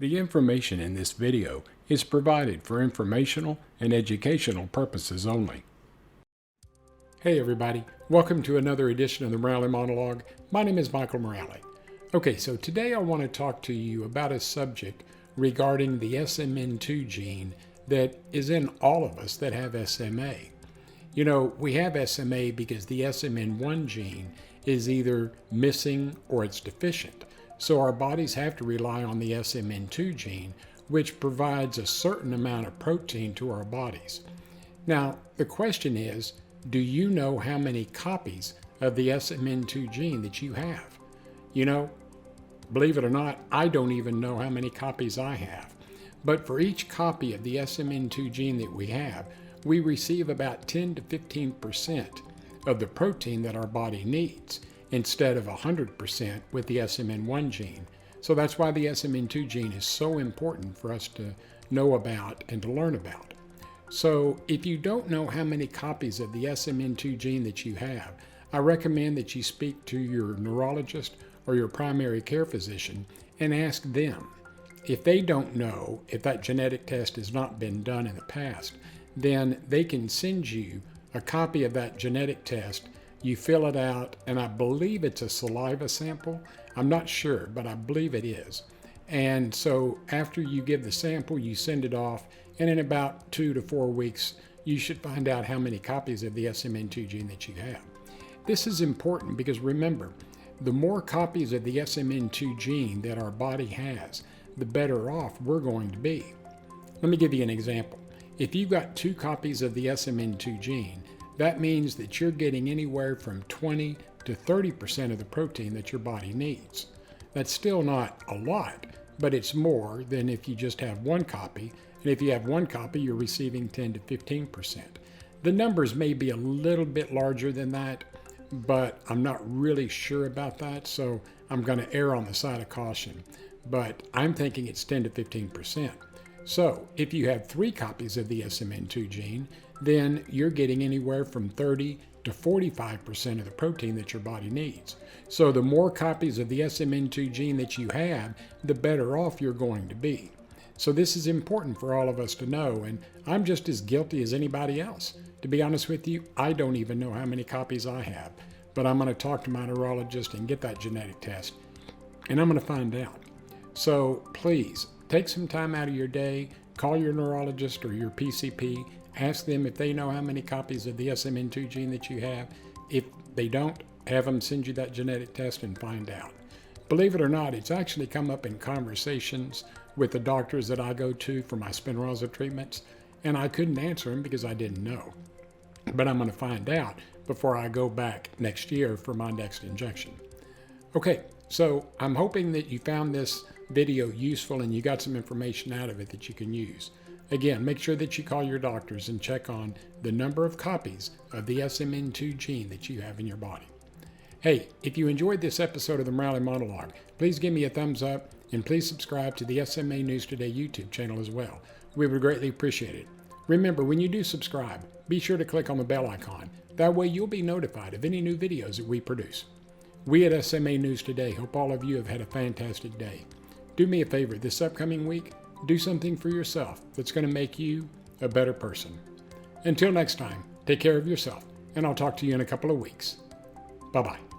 The information in this video is provided for informational and educational purposes only. Hey everybody, welcome to another edition of the Morale Monologue. My name is Michael Morale. Okay, so today I want to talk to you about a subject regarding the SMN2 gene that is in all of us that have SMA. You know, we have SMA because the SMN1 gene is either missing or it's deficient. So our bodies have to rely on the SMN2 gene, which provides a certain amount of protein to our bodies. Now, the question is, do you know how many copies of the SMN2 gene that you have? You know, believe it or not, I don't even know how many copies I have. But for each copy of the SMN2 gene that we have, we receive about 10 to 15% of the protein that our body needs, instead of 100% with the SMN1 gene. So that's why the SMN2 gene is so important for us to know about and to learn about. So if you don't know how many copies of the SMN2 gene that you have, I recommend that you speak to your neurologist or your primary care physician and ask them. If they don't know, if that genetic test has not been done in the past, then they can send you a copy of that genetic test. You fill it out, and I believe it's a saliva sample. I'm not sure, but I believe it is. And so after you give the sample, you send it off, and in about 2 to 4 weeks, you should find out how many copies of the SMN2 gene that you have. This is important because remember, the more copies of the SMN2 gene that our body has, the better off we're going to be. Let me give you an example. If you've got 2 copies of the SMN2 gene, that means that you're getting anywhere from 20 to 30% of the protein that your body needs. That's still not a lot, but it's more than if you just have 1 copy. And if you have 1 copy, you're receiving 10 to 15%. The numbers may be a little bit larger than that, but I'm not really sure about that, so I'm going to err on the side of caution. But I'm thinking it's 10 to 15%. So if you have 3 copies of the SMN2 gene, then you're getting anywhere from 30 to 45% of the protein that your body needs. So the more copies of the SMN2 gene that you have, the better off you're going to be. So this is important for all of us to know, and I'm just as guilty as anybody else. To be honest with you, I don't even know how many copies I have, but I'm going to talk to my neurologist and get that genetic test, and I'm going to find out. So please, take some time out of your day, call your neurologist or your PCP, ask them if they know how many copies of the SMN2 gene that you have. If they don't, have them send you that genetic test and find out. Believe it or not, it's actually come up in conversations with the doctors that I go to for my Spinraza treatments, and I couldn't answer them because I didn't know. But I'm going to find out before I go back next year for my next injection. Okay, so I'm hoping that you found this video useful and you got some information out of it that you can use. Again, make sure that you call your doctors and check on the number of copies of the SMN2 gene that you have in your body. Hey, if you enjoyed this episode of the Morale Monologue, please give me a thumbs up and please subscribe to the SMA News Today YouTube channel as well. We would greatly appreciate it. Remember, when you do subscribe, be sure to click on the bell icon. That way you'll be notified of any new videos that we produce. We at SMA News Today hope all of you have had a fantastic day. Do me a favor this upcoming week, do something for yourself that's going to make you a better person. Until next time, take care of yourself, and I'll talk to you in a couple of weeks. Bye-bye.